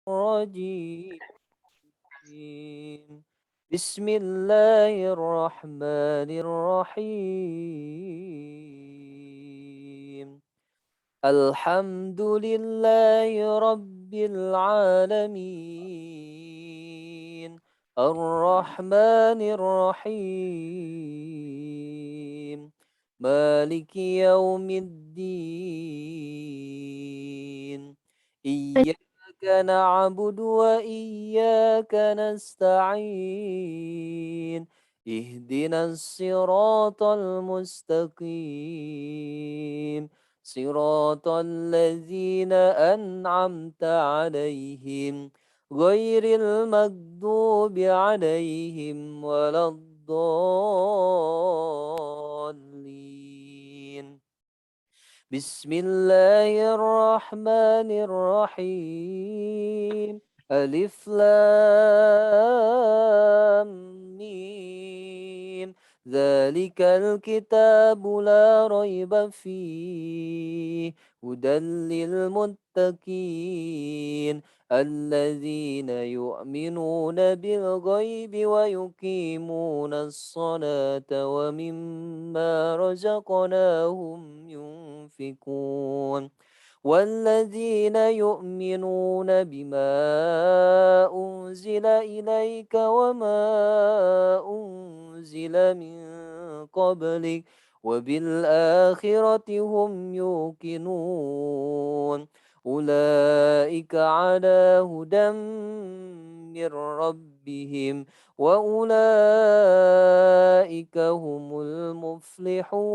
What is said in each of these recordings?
الرجيم بسم الله الرحمن الرحيم الحمد لله رب العالمين الرحمن الرحيم مالك يوم الدين إياك نعبد وإياك نستعين اهدنا الصراط المستقيم صراط الذين أنعمت عليهم غير المغضوب عليهم ولا الضالين بسم الله الرحمن الرحيم ألف لام ميم ذلك الكتاب لا ريب فيه هدى للمتقين الذين يؤمنون بالغيب ويقيمون الصلاة ومما رزقناهم ينفقون والذين يؤمنون بما أنزل إليك وما أنزل من قبلك وبالآخرة هم يوقنون أولئك على هدى من ربهم وأولئك هم المفلحون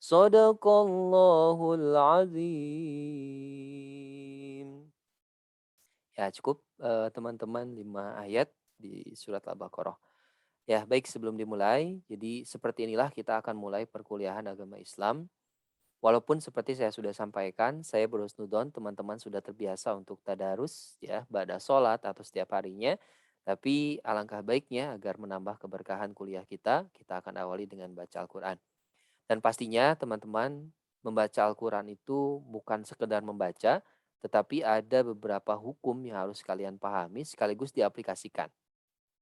Sadaqallahul azim. Ya cukup teman-teman 5 ayat di surat Al-Baqarah. Ya baik sebelum dimulai, jadi seperti inilah kita akan mulai perkuliahan agama Islam. Walaupun seperti saya sudah sampaikan, saya berhusnudon teman-teman sudah terbiasa untuk tadarus ya, ba'da sholat atau setiap harinya. Tapi alangkah baiknya agar menambah keberkahan kuliah kita akan awali dengan baca Al-Quran. Dan pastinya teman-teman membaca Al-Quran itu bukan sekedar membaca, tetapi ada beberapa hukum yang harus kalian pahami sekaligus diaplikasikan.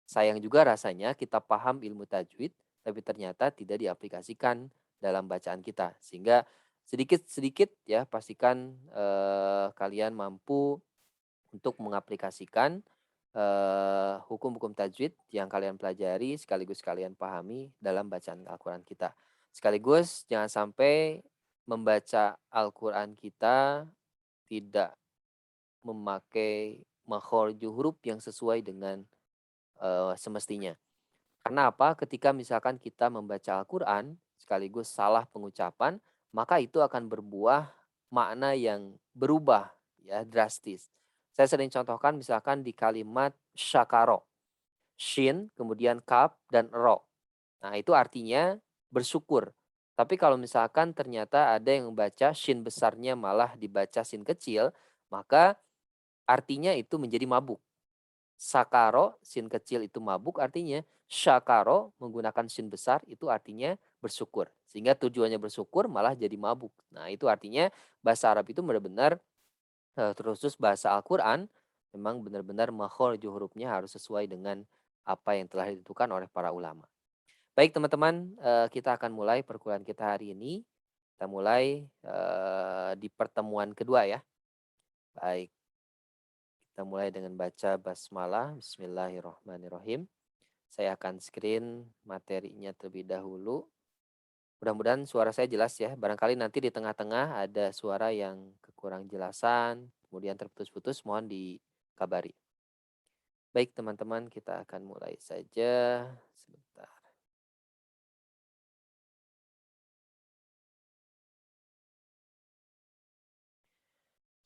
Sayang juga rasanya kita paham ilmu tajwid, tapi ternyata tidak diaplikasikan dalam bacaan kita. Sehingga sedikit-sedikit ya pastikan kalian mampu untuk mengaplikasikan hukum-hukum tajwid yang kalian pelajari sekaligus kalian pahami dalam bacaan Al-Quran kita. Sekaligus jangan sampai membaca Al-Quran kita tidak memakai makhraj huruf yang sesuai dengan semestinya. Karena apa? Ketika misalkan kita membaca Al-Quran sekaligus salah pengucapan, maka itu akan berbuah makna yang berubah ya drastis. Saya sering contohkan misalkan di kalimat syakaro, shin, kemudian kaf dan ro. Nah, itu artinya bersyukur. Tapi kalau misalkan ternyata ada yang membaca shin besarnya malah dibaca shin kecil, maka artinya itu menjadi mabuk. Sakaro, sin kecil itu mabuk artinya, syakaro menggunakan sin besar itu artinya bersyukur. Sehingga tujuannya bersyukur malah jadi mabuk. Nah itu artinya bahasa Arab itu benar-benar terusus bahasa Al-Quran memang benar-benar makhraj hurufnya harus sesuai dengan apa yang telah ditentukan oleh para ulama. Baik teman-teman, kita akan mulai perkuliahan kita hari ini. Kita mulai di pertemuan kedua ya. Baik. Kita mulai dengan baca basmalah. Bismillahirrahmanirrahim. Saya akan screen materinya terlebih dahulu. Mudah-mudahan suara saya jelas ya. Barangkali nanti di tengah-tengah ada suara yang kekurang jelasan, kemudian terputus-putus, mohon dikabari. Baik teman-teman, kita akan mulai saja. Sebentar.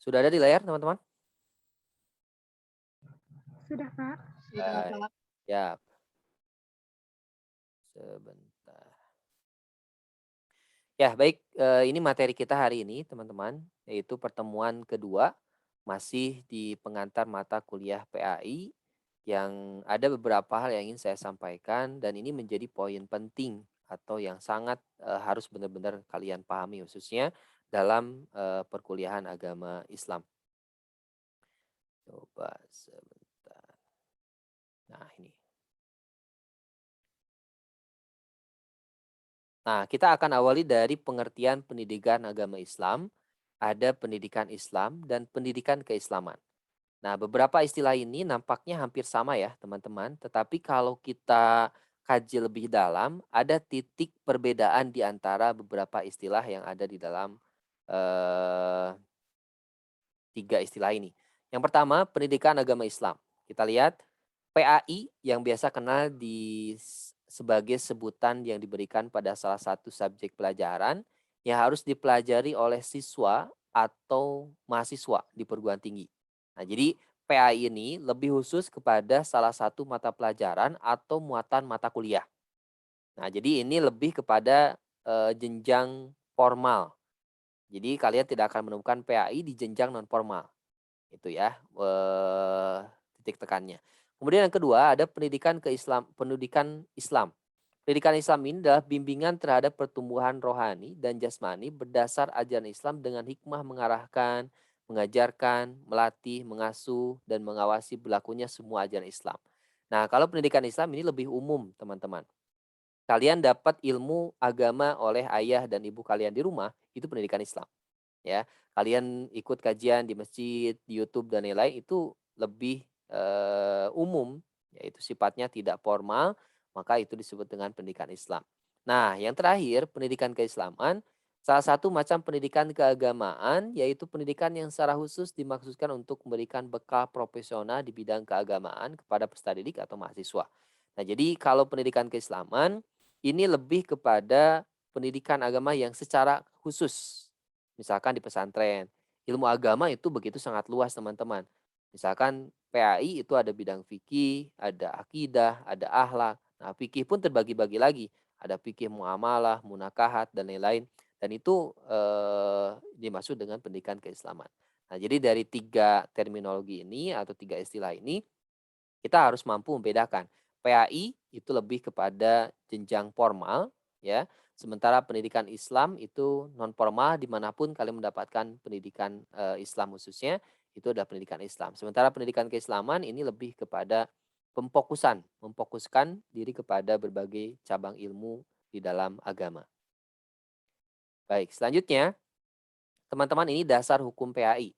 Sudah ada di layar teman-teman? Sudah, Pak. Sudah, Pak. Ya, sebentar. Ya, baik. Ini materi kita hari ini, teman-teman, yaitu pertemuan kedua, masih di pengantar mata kuliah PAI, yang ada beberapa hal yang ingin saya sampaikan, dan ini menjadi poin penting atau yang sangat harus benar-benar kalian pahami, khususnya dalam perkuliahan agama Islam. Coba sebentar. Nah, ini. Nah, kita akan awali dari pengertian pendidikan agama Islam. Ada pendidikan Islam dan pendidikan keislaman. Nah, beberapa istilah ini nampaknya hampir sama ya, teman-teman. Tetapi kalau kita kaji lebih dalam, ada titik perbedaan di antara beberapa istilah yang ada di dalam eh, tiga istilah ini. Yang pertama, pendidikan agama Islam. Kita lihat PAI yang biasa kenal sebagai sebutan yang diberikan pada salah satu subjek pelajaran yang harus dipelajari oleh siswa atau mahasiswa di perguruan tinggi. Nah, jadi PAI ini lebih khusus kepada salah satu mata pelajaran atau muatan mata kuliah. Nah, jadi ini lebih kepada jenjang formal. Jadi kalian tidak akan menemukan PAI di jenjang non formal. Itu ya, titik tekannya. Kemudian yang kedua ada pendidikan Islam. Pendidikan Islam ini adalah bimbingan terhadap pertumbuhan rohani dan jasmani berdasar ajaran Islam dengan hikmah mengarahkan, mengajarkan, melatih, mengasuh, dan mengawasi berlakunya semua ajaran Islam. Nah, kalau pendidikan Islam ini lebih umum, teman-teman. Kalian dapat ilmu agama oleh ayah dan ibu kalian di rumah, itu pendidikan Islam. Ya, kalian ikut kajian di masjid, di YouTube dan lain-lain itu lebih umum, yaitu sifatnya tidak formal, maka itu disebut dengan pendidikan Islam. Nah, yang terakhir, pendidikan keislaman, salah satu macam pendidikan keagamaan, yaitu pendidikan yang secara khusus dimaksudkan untuk memberikan bekal profesional di bidang keagamaan kepada peserta didik atau mahasiswa. Nah, jadi kalau pendidikan keislaman, ini lebih kepada pendidikan agama yang secara khusus. Misalkan di pesantren, ilmu agama itu begitu sangat luas teman-teman. Misalkan PAI itu ada bidang fikih, ada akidah, ada akhlak. Nah, fikih pun terbagi-bagi lagi. Ada fikih muamalah, munakahat dan lain-lain. Dan itu dimaksud dengan pendidikan keislaman. Nah, jadi dari tiga terminologi ini atau tiga istilah ini kita harus mampu membedakan. PAI itu lebih kepada jenjang formal, ya. Sementara pendidikan Islam itu non formal, dimanapun kalian mendapatkan pendidikan Islam khususnya itu adalah pendidikan Islam. Sementara pendidikan keislaman ini lebih kepada memfokuskan diri kepada berbagai cabang ilmu di dalam agama. Baik, selanjutnya teman-teman ini dasar hukum PAI.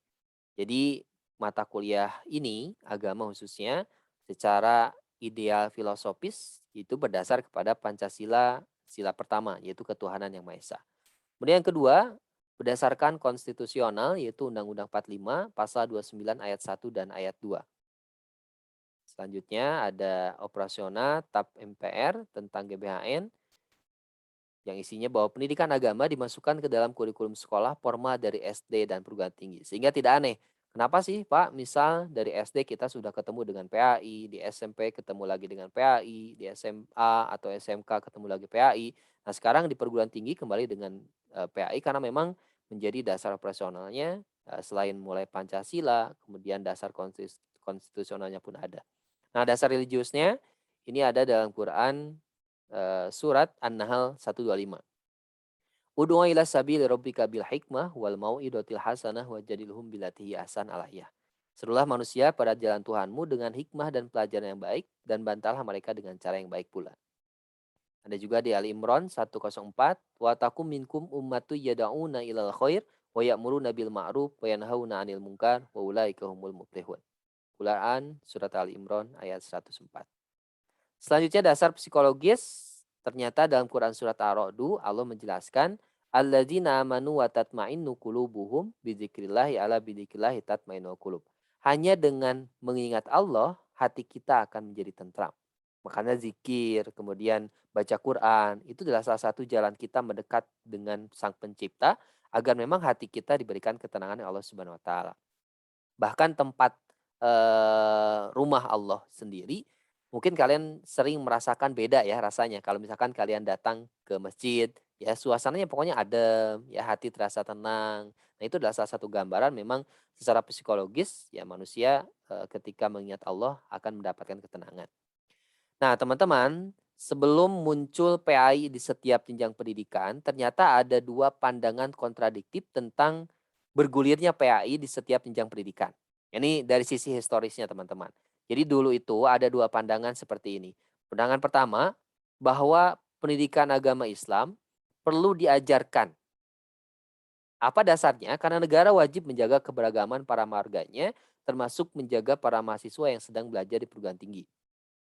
Jadi mata kuliah ini, agama khususnya, secara ideal filosofis itu berdasar kepada Pancasila, sila pertama, yaitu ketuhanan yang Maha Esa. Kemudian yang kedua, berdasarkan konstitusional, yaitu Undang-Undang 45, pasal 29 ayat 1 dan ayat 2. Selanjutnya ada operasional TAP MPR tentang GBHN, yang isinya bahwa pendidikan agama dimasukkan ke dalam kurikulum sekolah formal dari SD dan perguruan tinggi. Sehingga tidak aneh. Kenapa sih Pak? Misal dari SD kita sudah ketemu dengan PAI, di SMP ketemu lagi dengan PAI, di SMA atau SMK ketemu lagi PAI. Nah sekarang di perguruan tinggi kembali dengan PAI karena memang menjadi dasar operasionalnya selain mulai Pancasila, kemudian dasar konstitusionalnya pun ada. Nah dasar religiusnya ini ada dalam Quran surat An-Nahl 125. Ud'u ila sabili rabbika bil hikmah wal mau'idotil hasanah wajadilhum billati hi ahsan alayah. Serulah manusia pada jalan Tuhanmu dengan hikmah dan pelajaran yang baik dan bantallah mereka dengan cara yang baik pula. Ada juga di Ali Imran 104, wa takum minkum ummatu yad'una ilal khair wa ya'muruna bil ma'ruf wa yanhauna 'anil munkar wa ulaika humul muflihun. Quran surat Ali Imran ayat 104. Selanjutnya dasar psikologis, ternyata dalam Quran surat Ar-Ra'd Allah menjelaskan alladzina amanu wa tatma'innu qulubuhum bidzikrillah ala bidzikrillah tatma'innul qulub. Hanya dengan mengingat Allah hati kita akan menjadi tentram. Makanya zikir, kemudian baca Quran, itu adalah salah satu jalan kita mendekat dengan Sang Pencipta agar memang hati kita diberikan ketenangan oleh Allah Subhanahu wa taala. Bahkan tempat rumah Allah sendiri, mungkin kalian sering merasakan beda ya rasanya. Kalau misalkan kalian datang ke masjid, ya suasananya pokoknya adem, ya hati terasa tenang. Nah itu adalah salah satu gambaran memang secara psikologis ya manusia ketika mengingat Allah akan mendapatkan ketenangan. Nah teman-teman, sebelum muncul PAI di setiap jenjang pendidikan, ternyata ada dua pandangan kontradiktif tentang bergulirnya PAI di setiap jenjang pendidikan. Ini dari sisi historisnya teman-teman. Jadi dulu itu ada dua pandangan seperti ini. Pandangan pertama, bahwa pendidikan agama Islam perlu diajarkan. Apa dasarnya? Karena negara wajib menjaga keberagaman para marganya, termasuk menjaga para mahasiswa yang sedang belajar di perguruan tinggi.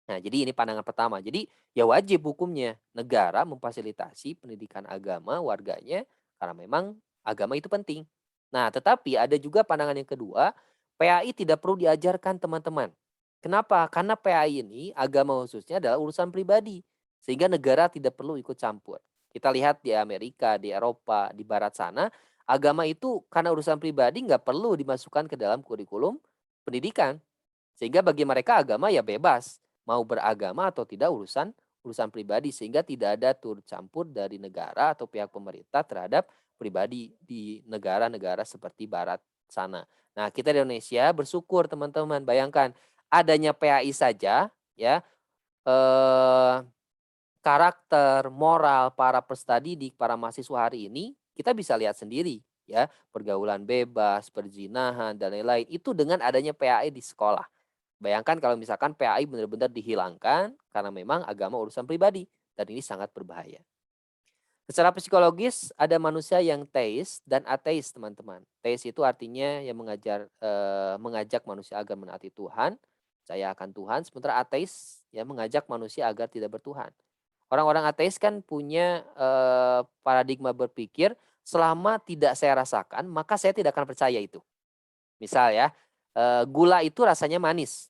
Nah, jadi ini pandangan pertama. Jadi ya wajib hukumnya negara memfasilitasi pendidikan agama warganya karena memang agama itu penting. Nah, tetapi ada juga pandangan yang kedua, PAI tidak perlu diajarkan teman-teman. Kenapa? Karena PAI ini agama khususnya adalah urusan pribadi sehingga negara tidak perlu ikut campur. Kita lihat di Amerika, di Eropa, di barat sana, agama itu karena urusan pribadi nggak perlu dimasukkan ke dalam kurikulum pendidikan. Sehingga bagi mereka agama ya bebas, mau beragama atau tidak urusan urusan pribadi sehingga tidak ada turut campur dari negara atau pihak pemerintah terhadap pribadi di negara-negara seperti barat sana. Nah, kita di Indonesia bersyukur teman-teman, bayangkan adanya PAI saja ya eh karakter, moral para peserta didik, para mahasiswa hari ini kita bisa lihat sendiri ya, pergaulan bebas, perzinahan dan lain-lain itu dengan adanya PAI di sekolah. Bayangkan kalau misalkan PAI benar-benar dihilangkan karena memang agama urusan pribadi dan ini sangat berbahaya. Secara psikologis ada manusia yang teis dan ateis, teman-teman. Teis itu artinya yang mengajak manusia agar menaati Tuhan, percaya akan Tuhan, sementara ateis yang mengajak manusia agar tidak bertuhan. Orang-orang ateis kan punya paradigma berpikir selama tidak saya rasakan maka saya tidak akan percaya itu. Misal ya, gula itu rasanya manis.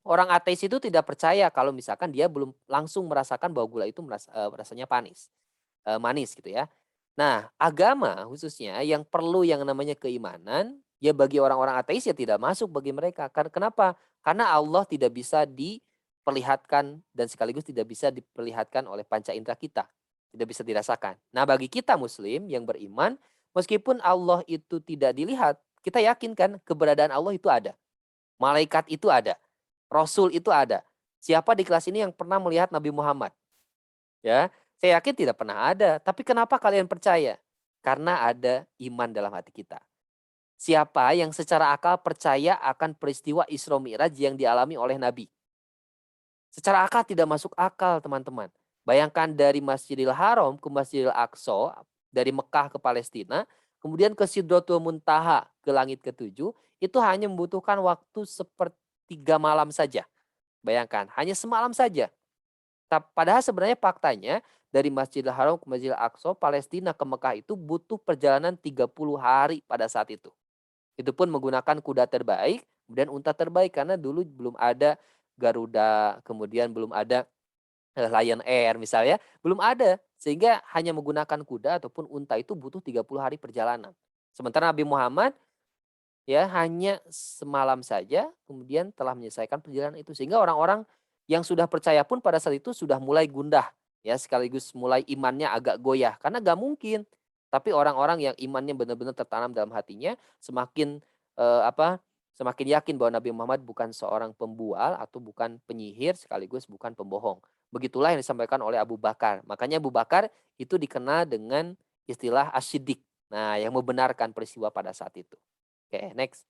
Orang ateis itu tidak percaya kalau misalkan dia belum langsung merasakan bahwa gula itu rasanya manis gitu ya. Nah, agama khususnya yang perlu yang namanya keimanan, ya bagi orang-orang ateis ya tidak masuk bagi mereka. Kenapa? Karena Allah tidak bisa diperlihatkan dan sekaligus tidak bisa diperlihatkan oleh panca indera kita. Tidak bisa dirasakan. Nah, bagi kita muslim yang beriman, meskipun Allah itu tidak dilihat, kita yakin kan keberadaan Allah itu ada. Malaikat itu ada. Rasul itu ada. Siapa di kelas ini yang pernah melihat Nabi Muhammad? Ya, saya yakin tidak pernah ada. Tapi kenapa kalian percaya? Karena ada iman dalam hati kita. Siapa yang secara akal percaya akan peristiwa Isra Mi'raj yang dialami oleh Nabi? Secara akal tidak masuk akal, teman-teman. Bayangkan dari Masjidil Haram ke Masjidil Aqsa, dari Mekah ke Palestina, kemudian ke Sidratul Muntaha ke langit ketujuh, itu hanya membutuhkan waktu sepertiga malam saja. Bayangkan, hanya semalam saja. Padahal sebenarnya faktanya dari Masjidil Haram ke Masjidil Aqsa, Palestina ke Mekah itu butuh perjalanan 30 hari pada saat itu. Itu pun menggunakan kuda terbaik, kemudian unta terbaik karena dulu belum ada Garuda, kemudian belum ada Lion Air misalnya, belum ada. Sehingga hanya menggunakan kuda ataupun unta itu butuh 30 hari perjalanan. Sementara Nabi Muhammad ya hanya semalam saja kemudian telah menyelesaikan perjalanan itu. Sehingga orang-orang yang sudah percaya pun pada saat itu sudah mulai gundah ya sekaligus mulai imannya agak goyah karena gak mungkin. Tapi orang-orang yang imannya benar-benar tertanam dalam hatinya semakin semakin yakin bahwa Nabi Muhammad bukan seorang pembual atau bukan penyihir sekaligus bukan pembohong. Begitulah yang disampaikan oleh Abu Bakar. Makanya Abu Bakar itu dikenal dengan istilah asyidik. Nah, yang membenarkan peristiwa pada saat itu. Oke, next.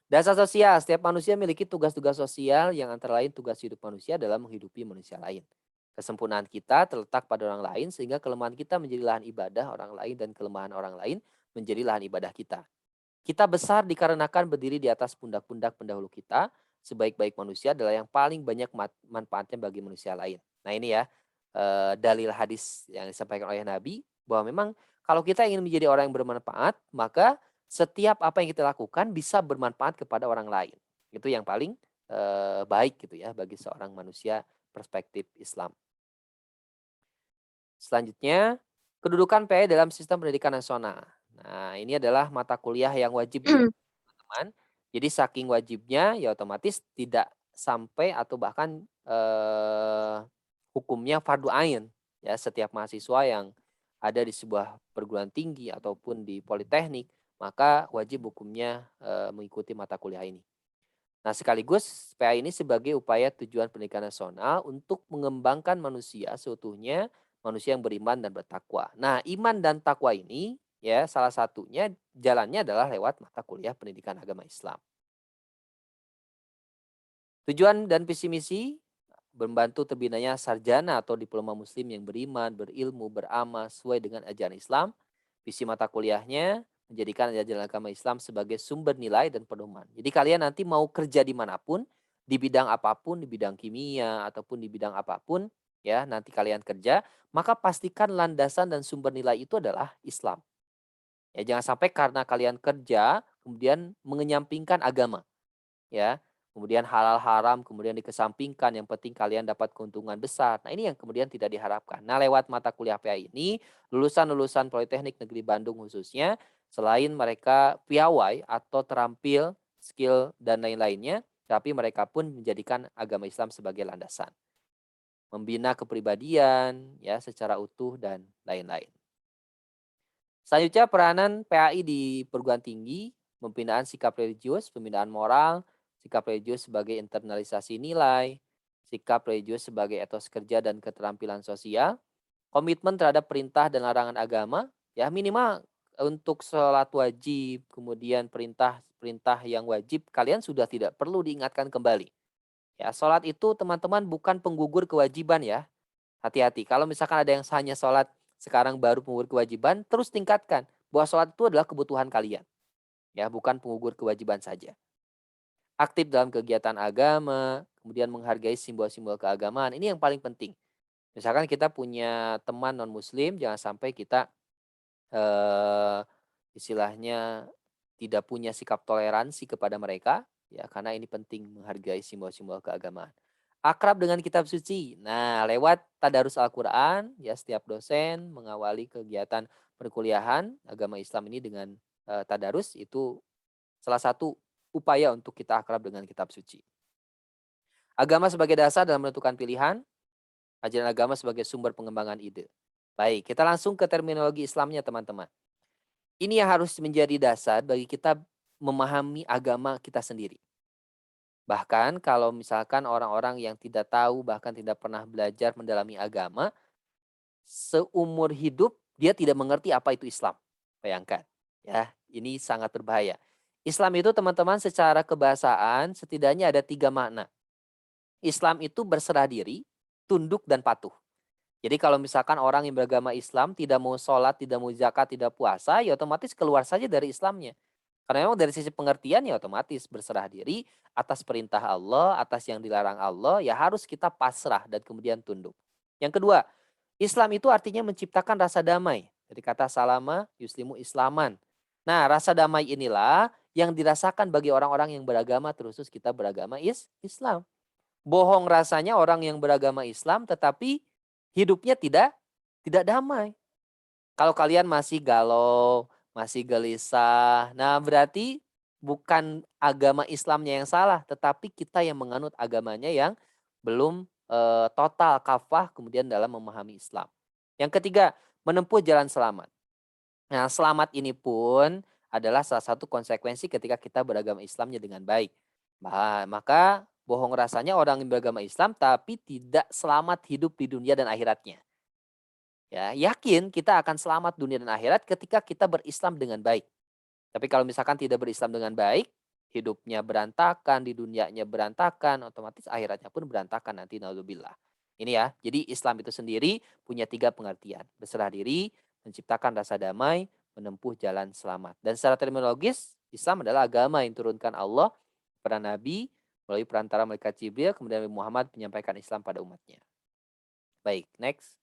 Dasar sosial, setiap manusia memiliki tugas-tugas sosial yang antara lain tugas hidup manusia dalam menghidupi manusia lain. Kesempurnaan kita terletak pada orang lain sehingga kelemahan kita menjadi lahan ibadah orang lain dan kelemahan orang lain menjadi lahan ibadah kita. Kita besar dikarenakan berdiri di atas pundak-pundak pendahulu kita. Sebaik-baik manusia adalah yang paling banyak manfaatnya bagi manusia lain. Nah ini ya dalil hadis yang disampaikan oleh Nabi bahwa memang kalau kita ingin menjadi orang yang bermanfaat maka setiap apa yang kita lakukan bisa bermanfaat kepada orang lain. Itu yang paling baik gitu ya bagi seorang manusia perspektif Islam. Selanjutnya, kedudukan PAI dalam sistem pendidikan nasional. Nah, ini adalah mata kuliah yang wajib teman. Jadi saking wajibnya ya otomatis tidak sampai atau bahkan hukumnya fardu ain ya setiap mahasiswa yang ada di sebuah perguruan tinggi ataupun di politeknik maka wajib hukumnya mengikuti mata kuliah ini. Nah, sekaligus PA ini sebagai upaya tujuan pendidikan nasional untuk mengembangkan manusia seutuhnya, manusia yang beriman dan bertakwa. Nah, iman dan takwa ini ya salah satunya jalannya adalah lewat mata kuliah pendidikan agama Islam. Tujuan dan visi misi membantu terbinanya sarjana atau diploma muslim yang beriman, berilmu, beramal sesuai dengan ajaran Islam. Visi mata kuliahnya menjadikan ajaran agama Islam sebagai sumber nilai dan pedoman. Jadi kalian nanti mau kerja dimanapun, di bidang apapun, di bidang kimia ataupun di bidang apapun, ya nanti kalian kerja, maka pastikan landasan dan sumber nilai itu adalah Islam. Ya jangan sampai karena kalian kerja kemudian mengenyampingkan agama, ya. Kemudian halal haram kemudian dikesampingkan, yang penting kalian dapat keuntungan besar. Nah, ini yang kemudian tidak diharapkan. Nah, lewat mata kuliah PA ini, lulusan-lulusan Politeknik Negeri Bandung khususnya, selain mereka piawai atau terampil, skill dan lain-lainnya, tapi mereka pun menjadikan agama Islam sebagai landasan. Membina kepribadian ya secara utuh dan lain-lain. Selanjutnya peranan PAI di perguruan tinggi, pembinaan sikap religius, pembinaan moral, sikap religius sebagai internalisasi nilai, sikap religius sebagai etos kerja dan keterampilan sosial, komitmen terhadap perintah dan larangan agama, ya minimal untuk sholat wajib, kemudian perintah-perintah yang wajib kalian sudah tidak perlu diingatkan kembali. Ya, sholat itu teman-teman bukan penggugur kewajiban ya. Hati-hati, kalau misalkan ada yang hanya sholat sekarang baru penggugur kewajiban, terus tingkatkan bahwa sholat itu adalah kebutuhan kalian, ya bukan penggugur kewajiban saja. Aktif dalam kegiatan agama, kemudian menghargai simbol-simbol keagamaan, ini yang paling penting. Misalkan kita punya teman non-muslim, jangan sampai kita eh, istilahnya tidak punya sikap toleransi kepada mereka, ya karena ini penting menghargai simbol-simbol keagamaan. Akrab dengan kitab suci. Nah, lewat tadarus Al-Qur'an, ya setiap dosen mengawali kegiatan perkuliahan agama Islam ini dengan tadarus, itu salah satu upaya untuk kita akrab dengan kitab suci. Agama sebagai dasar dalam menentukan pilihan, ajaran agama sebagai sumber pengembangan ide. Baik, kita langsung ke terminologi Islamnya teman-teman. Ini yang harus menjadi dasar bagi kita memahami agama kita sendiri. Bahkan kalau misalkan orang-orang yang tidak tahu, bahkan tidak pernah belajar mendalami agama, seumur hidup dia tidak mengerti apa itu Islam. Bayangkan, ya, ini sangat berbahaya. Islam itu teman-teman secara kebahasaan setidaknya ada 3 makna. Islam itu berserah diri, tunduk, dan patuh. Jadi kalau misalkan orang yang beragama Islam tidak mau sholat, tidak mau zakat, tidak puasa, ya otomatis keluar saja dari Islamnya. Karena memang dari sisi pengertian ya otomatis berserah diri atas perintah Allah, atas yang dilarang Allah, ya harus kita pasrah dan kemudian tunduk. Yang kedua, Islam itu artinya menciptakan rasa damai. Dari kata salama, yuslimu islaman. Nah, rasa damai inilah yang dirasakan bagi orang-orang yang beragama, terkhusus kita beragama Islam. Bohong rasanya orang yang beragama Islam tetapi hidupnya tidak damai. Kalau kalian masih galau, masih gelisah, nah berarti bukan agama Islamnya yang salah, tetapi kita yang menganut agamanya yang belum total kafah kemudian dalam memahami Islam. Yang ketiga, menempuh jalan selamat. Nah, selamat ini pun adalah salah satu konsekuensi ketika kita beragama Islamnya dengan baik. Maka bohong rasanya orang yang beragama Islam tapi tidak selamat hidup di dunia dan akhiratnya. Ya, yakin kita akan selamat dunia dan akhirat ketika kita berislam dengan baik. Tapi kalau misalkan tidak berislam dengan baik, hidupnya berantakan, di dunianya berantakan, otomatis akhiratnya pun berantakan nanti, naudzubillah. Ini ya, jadi Islam itu sendiri punya 3 pengertian. Berserah diri, menciptakan rasa damai, menempuh jalan selamat. Dan secara terminologis, Islam adalah agama yang turunkan Allah kepada Nabi melalui perantara malaikat Jibril, kemudian Nabi Muhammad menyampaikan Islam pada umatnya. Baik, next.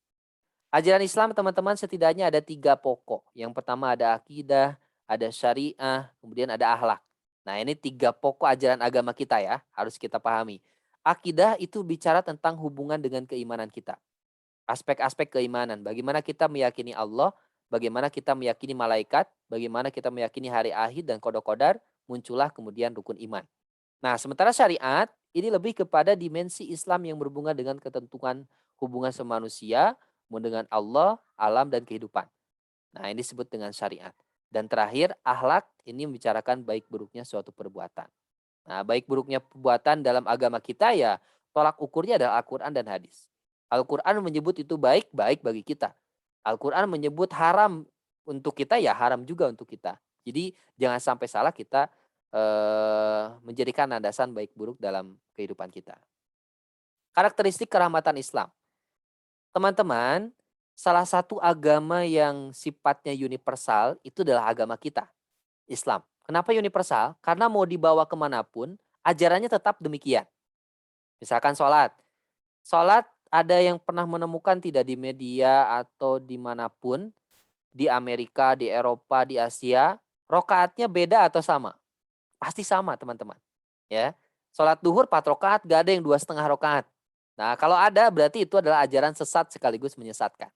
Ajaran Islam teman-teman setidaknya ada 3 pokok. Yang pertama ada akidah, ada syariah, kemudian ada akhlak. Nah, ini 3 pokok ajaran agama kita ya, harus kita pahami. Akidah itu bicara tentang hubungan dengan keimanan kita. Aspek-aspek keimanan, bagaimana kita meyakini Allah, bagaimana kita meyakini malaikat, bagaimana kita meyakini hari akhir dan qada-qadar, muncullah kemudian rukun iman. Nah, sementara syariat ini lebih kepada dimensi Islam yang berhubungan dengan ketentuan hubungan sama manusia, dengan Allah, alam, dan kehidupan. Nah, ini disebut dengan syariat. Dan terakhir, akhlak ini membicarakan baik buruknya suatu perbuatan. Nah, baik buruknya perbuatan dalam agama kita ya tolak ukurnya adalah Al-Quran dan hadis. Al-Quran menyebut itu baik, baik bagi kita. Al-Quran menyebut haram untuk kita ya haram juga untuk kita. Jadi jangan sampai salah kita menjadikan landasan baik buruk dalam kehidupan kita. Karakteristik kerahmatan Islam. Teman-teman, salah satu agama yang sifatnya universal itu adalah agama kita, Islam. Kenapa universal? Karena mau dibawa kemanapun, ajarannya tetap demikian. Misalkan sholat. Sholat ada yang pernah menemukan tidak di media atau dimanapun, di Amerika, di Eropa, di Asia, rokaatnya beda atau sama? Pasti sama teman-teman. Ya, sholat duhur 4 rokaat, gak ada yang 2,5 rokaat. Nah kalau ada berarti itu adalah ajaran sesat sekaligus menyesatkan.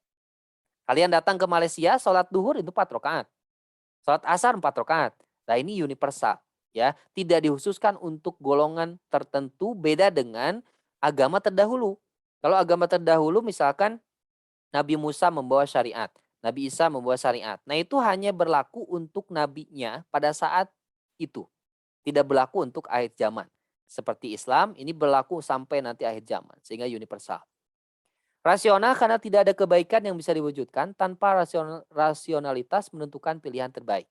Kalian datang ke Malaysia, sholat duhur itu 4 rokaat. Sholat asar 4 rokaat. Nah ini universal. Ya, tidak dikhususkan untuk golongan tertentu, beda dengan agama terdahulu. Kalau agama terdahulu misalkan Nabi Musa membawa syariat, Nabi Isa membawa syariat. Nah itu hanya berlaku untuk nabinya pada saat itu. Tidak berlaku untuk akhir zaman. Seperti Islam, ini berlaku sampai nanti akhir zaman. Sehingga universal. Rasional karena tidak ada kebaikan yang bisa diwujudkan tanpa rasionalitas menentukan pilihan terbaik.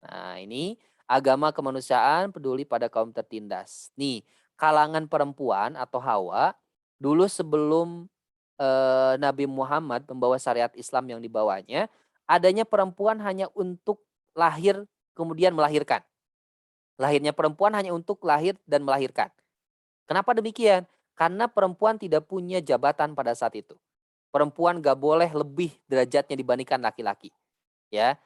Nah ini agama kemanusiaan peduli pada kaum tertindas. Nih kalangan perempuan atau Hawa dulu sebelum Nabi Muhammad membawa syariat Islam yang dibawanya, adanya perempuan hanya untuk lahir kemudian melahirkan. Lahirnya perempuan hanya untuk lahir dan melahirkan. Kenapa demikian? Karena perempuan tidak punya jabatan pada saat itu. Perempuan gak boleh lebih derajatnya dibandingkan laki-laki. Ya,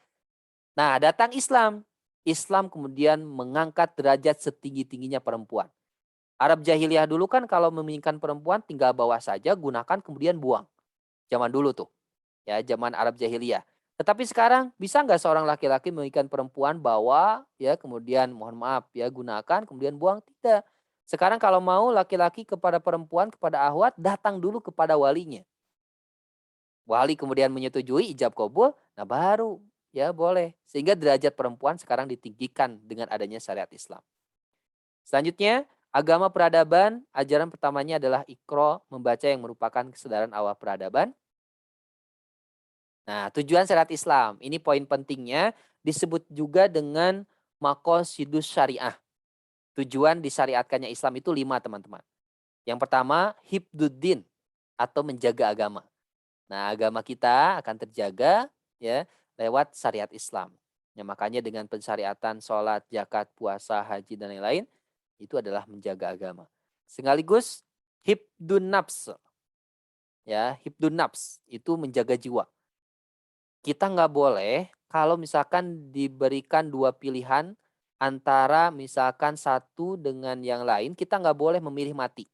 nah datang Islam. Islam kemudian mengangkat derajat setinggi-tingginya perempuan. Arab jahiliyah dulu kan kalau menginginkan perempuan tinggal bawa saja, gunakan kemudian buang. Zaman dulu tuh. Ya, zaman Arab jahiliyah. Tetapi sekarang bisa nggak seorang laki-laki menginginkan perempuan bawa, ya kemudian mohon maaf ya gunakan, kemudian buang? Tidak. Sekarang kalau mau laki-laki kepada perempuan, kepada ahwat, datang dulu kepada walinya. Wali kemudian menyetujui ijab kabul, nah baru ya boleh. Sehingga derajat perempuan sekarang ditinggikan dengan adanya syariat Islam. Selanjutnya, agama peradaban, ajaran pertamanya adalah Iqra, membaca yang merupakan kesadaran awal peradaban. Nah, tujuan syariat Islam, ini poin pentingnya, disebut juga dengan maqasidus syariah. Tujuan disyariatkannya Islam itu 5 teman-teman. Yang pertama, hibduddin atau menjaga agama. Nah, agama kita akan terjaga ya lewat syariat Islam. Ya, makanya dengan pensyariatan sholat, zakat, puasa, haji dan lain-lain itu adalah menjaga agama. Sekaligus hibdun nafs. Ya, hibdun nafs itu menjaga jiwa. Kita nggak boleh kalau misalkan diberikan 2 pilihan antara misalkan satu dengan yang lain, kita nggak boleh memilih mati.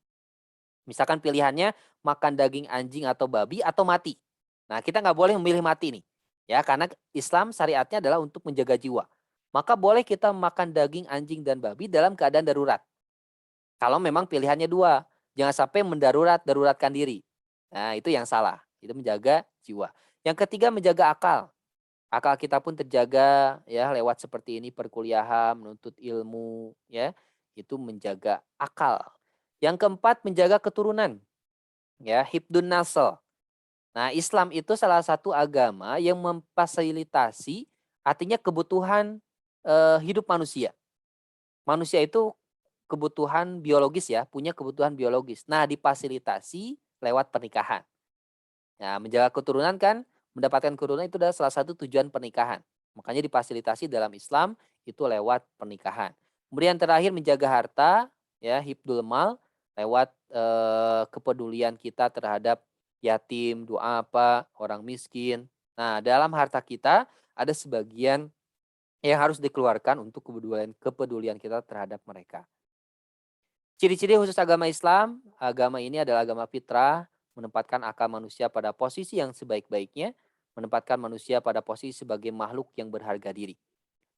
Misalkan pilihannya makan daging anjing atau babi atau mati. Nah, kita nggak boleh memilih mati nih. Ya, karena Islam syariatnya adalah untuk menjaga jiwa. Maka boleh kita makan daging anjing dan babi dalam keadaan darurat. Kalau memang pilihannya 2, jangan sampai daruratkan diri. Nah, itu yang salah. Itu menjaga jiwa. Yang ketiga menjaga akal. Akal kita pun terjaga ya lewat seperti ini perkuliahan, menuntut ilmu ya. Itu menjaga akal. Yang keempat menjaga keturunan. Ya, hibdun nasl. Nah, Islam itu salah satu agama yang memfasilitasi artinya kebutuhan hidup manusia. Manusia itu kebutuhan biologis ya, punya kebutuhan biologis. Nah, difasilitasi lewat pernikahan. Nah, menjaga keturunan kan, mendapatkan keturunan itu adalah salah satu tujuan pernikahan. Makanya difasilitasi dalam Islam itu lewat pernikahan. Kemudian terakhir menjaga harta, ya hibdul mal, lewat kepedulian kita terhadap yatim, doa orang miskin. Nah, dalam harta kita ada sebagian yang harus dikeluarkan untuk kepedulian kita terhadap mereka. Ciri-ciri khusus agama Islam, agama ini adalah agama fitrah, menempatkan akal manusia pada posisi yang sebaik-baiknya, menempatkan manusia pada posisi sebagai makhluk yang berharga diri.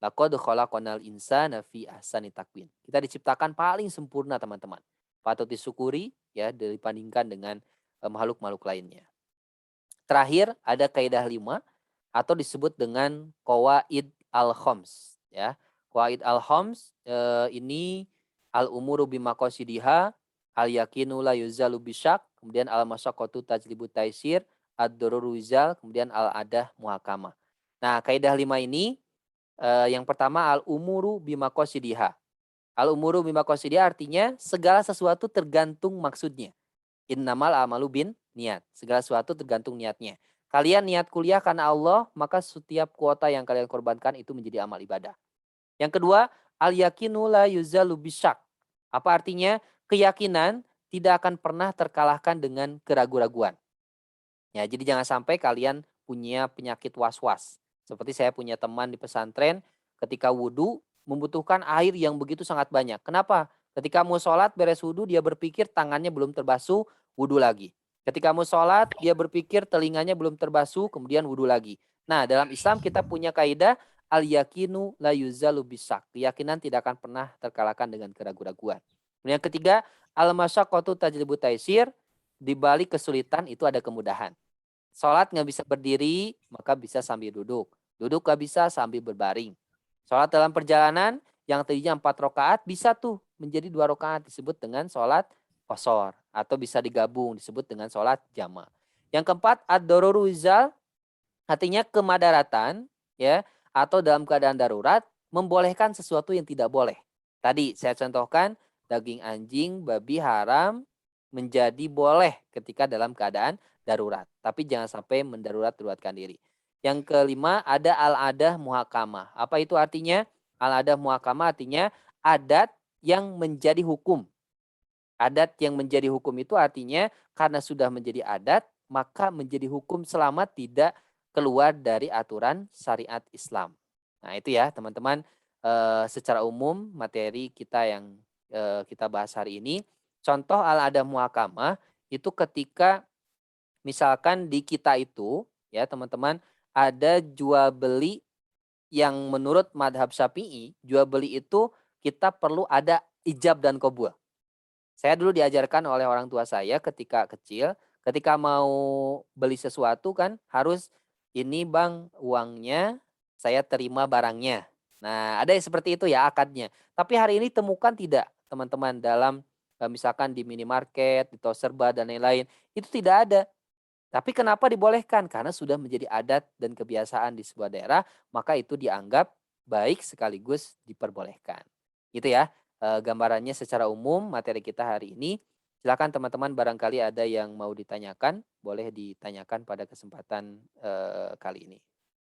Laqad khalaqnal insana fi ahsani taqwim. Kita diciptakan paling sempurna teman-teman. Patut disyukuri ya dibandingkan dengan makhluk-makhluk lainnya. Terakhir ada kaidah 5 atau disebut dengan qawaid al-khams ya. Qawaid al-khams ini al-umuru bimaqasidiha, al-yakinu la yuzalu bisyak, kemudian al-masyaqqatu tajlibu taisir, ad-daruru wizal, kemudian al-adah muhakamah. Nah, kaidah 5 ini, yang pertama al-umuru bimaqasidiha. Al-umuru bimaqasidiha artinya segala sesuatu tergantung maksudnya. Innamal amalu bin niat. Segala sesuatu tergantung niatnya. Kalian niat kuliah karena Allah, maka setiap kuota yang kalian korbankan itu menjadi amal ibadah. Yang kedua, al-yakinu la yuzalu bisyak. Apa artinya? Keyakinan tidak akan pernah terkalahkan dengan keraguan-raguan. Ya, jadi jangan sampai kalian punya penyakit was-was. Seperti saya punya teman di pesantren, ketika wudhu membutuhkan air yang begitu sangat banyak. Kenapa? Ketika mau sholat beres wudhu dia berpikir tangannya belum terbasuh, wudhu lagi. Ketika mau sholat dia berpikir telinganya belum terbasuh, kemudian wudhu lagi. Nah, dalam Islam kita punya kaidah al-yakinu la yuzalu bisak. Keyakinan tidak akan pernah terkalahkan dengan keraguan-raguan. Kemudian yang ketiga, al-masyaqqatu tajlibu taisir. Di balik kesulitan itu ada kemudahan. Sholat nggak bisa berdiri, maka bisa sambil duduk. Duduk nggak bisa sambil berbaring. Sholat dalam perjalanan yang tadinya 4 rakaat bisa tuh menjadi 2 rakaat, disebut dengan sholat qashar. Atau bisa digabung disebut dengan sholat jama'. Yang keempat, ad-dororu wizal, artinya kemadaratan, ya, atau dalam keadaan darurat membolehkan sesuatu yang tidak boleh. Tadi saya contohkan daging anjing, babi haram menjadi boleh ketika dalam keadaan darurat. Tapi jangan sampai mendarurat-daruratkan diri. Yang kelima ada al-adah muhakamah. Apa itu artinya? Al-adah muhakamah artinya adat yang menjadi hukum. Adat yang menjadi hukum itu artinya karena sudah menjadi adat, maka menjadi hukum selama tidak keluar dari aturan syariat Islam. Nah itu ya teman-teman, secara umum materi kita yang kita bahas hari ini. Contoh al-adah muhakamah itu ketika misalkan di kita itu ya teman-teman ada jual beli yang menurut madhab Syafi'i, jual beli itu kita perlu ada ijab dan qabul. Saya dulu diajarkan oleh orang tua saya ketika kecil, ketika mau beli sesuatu kan harus, "Ini Bang uangnya, saya terima barangnya." Nah, ada yang seperti itu ya akadnya. Tapi hari ini temukan tidak teman-teman dalam, misalkan di minimarket, di toko serba dan lain-lain, itu tidak ada. Tapi kenapa dibolehkan? Karena sudah menjadi adat dan kebiasaan di sebuah daerah, maka itu dianggap baik sekaligus diperbolehkan. Gitu ya, gambarannya secara umum materi kita hari ini. Silakan teman-teman barangkali ada yang mau ditanyakan, boleh ditanyakan pada kesempatan, kali ini.